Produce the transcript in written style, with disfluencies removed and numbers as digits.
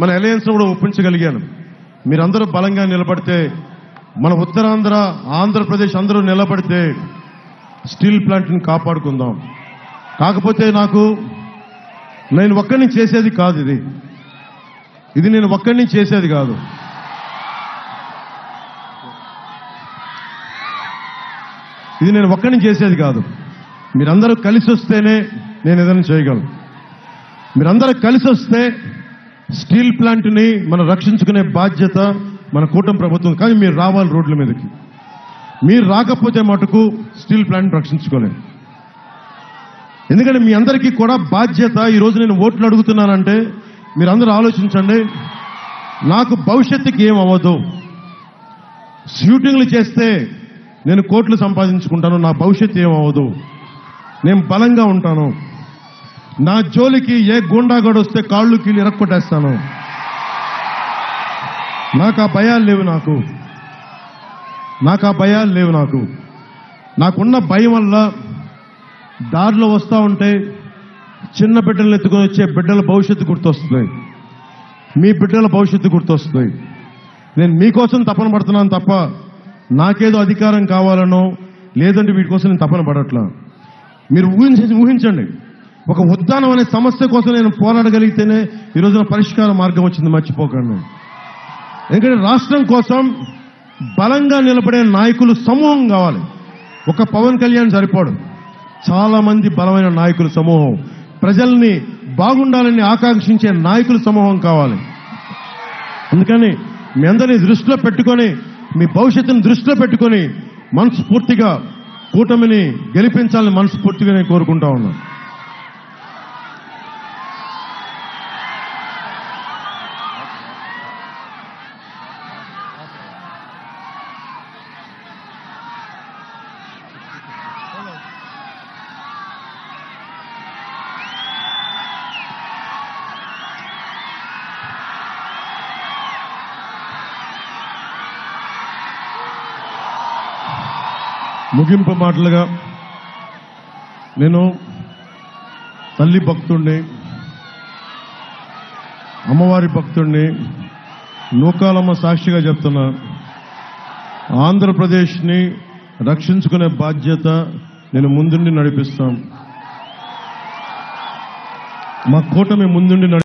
మన అలయన్స్ కూడా ఒప్పించగలిగాను. మీరందరూ బలంగా నిలబడితే, మన ఉత్తరాంధ్ర ఆంధ్రప్రదేశ్ అందరూ నిలబడితే స్టీల్ ప్లాంట్ని కాపాడుకుందాం. కాకపోతే నేను ఒక్కడిని చేసేది కాదు, ఇది నేను ఒక్కడిని చేసేది కాదు. ఇది నేను ఒక్కడిని చేసేది కాదు. మీరందరూ కలిసి వస్తేనే నేను ఏదైనా చేయగలను. మీరందరూ కలిసి వస్తే స్టీల్ ప్లాంట్ని మనం రక్షించుకునే బాధ్యత మన కూటమి ప్రభుత్వం. కానీ మీరు రావాలి రోడ్ల మీదకి. మీరు రాకపోతే మటుకు స్టీల్ ప్లాంట్ రక్షించుకోలేము. ఎందుకంటే మీ అందరికీ కూడా బాధ్యత. ఈరోజు నేను ఓట్లు అడుగుతున్నానంటే మీరందరూ ఆలోచించండి, నాకు భవిష్యత్తుకి ఏం అవ్వదు. షూటింగ్లు చేస్తే నేను కోట్లు సంపాదించుకుంటాను, నా భవిష్యత్తు ఏం అవ్వదు. నేను బలంగా ఉంటాను. నా జోలికి ఏ గూండాగాడు వస్తే కాళ్ళు కీళ్ళు ఇరక్కొట్టేస్తాను. నాకు ఆ భయాలు లేవు. నాకున్న భయం వల్ల దారిలో వస్తూ ఉంటే చిన్న బిడ్డలను ఎత్తుకొని వచ్చే బిడ్డల భవిష్యత్తు గుర్తొస్తుంది, మీ బిడ్డల భవిష్యత్తు గుర్తొస్తుంది. నేను మీకోసం తపన పడుతున్నాను తప్ప నాకేదో అధికారం కావాలనో లేదంటే వీటి కోసం నేను తపన పడట్లా. మీరు ఊహించండి, ఒక ఉద్దానం అనే సమస్య కోసం నేను పోరాడగలిగితేనే ఈ రోజున పరిష్కార మార్గం వచ్చింది, మర్చిపోకండి. ఎందుకంటే రాష్ట్రం కోసం బలంగా నిలబడే నాయకులు సమూహం కావాలి. ఒక పవన్ కళ్యాణ్ సరిపోడు, చాలా మంది బలమైన నాయకుల సమూహం, ప్రజల్ని బాగుండాలని ఆకాంక్షించే నాయకుల సమూహం కావాలి. అందుకని మీ అందరినీ దృష్టిలో పెట్టుకొని, మీ భవిష్యత్తును దృష్టిలో పెట్టుకొని మనస్ఫూర్తిగా కూటమిని గెలిపించాలని మనస్ఫూర్తిగా నేను కోరుకుంటా ఉన్నాను. ముగింపు మాటలుగా నేను తల్లి భక్తుడిని, అమ్మవారి భక్తుడిని, నూకాలమ్మ సాక్షిగా చెప్తున్నా, ఆంధ్రప్రదేశ్ని రక్షించుకునే బాధ్యత నేను ముందుండి నడిపిస్తాం. మా కూటమి ముందుండి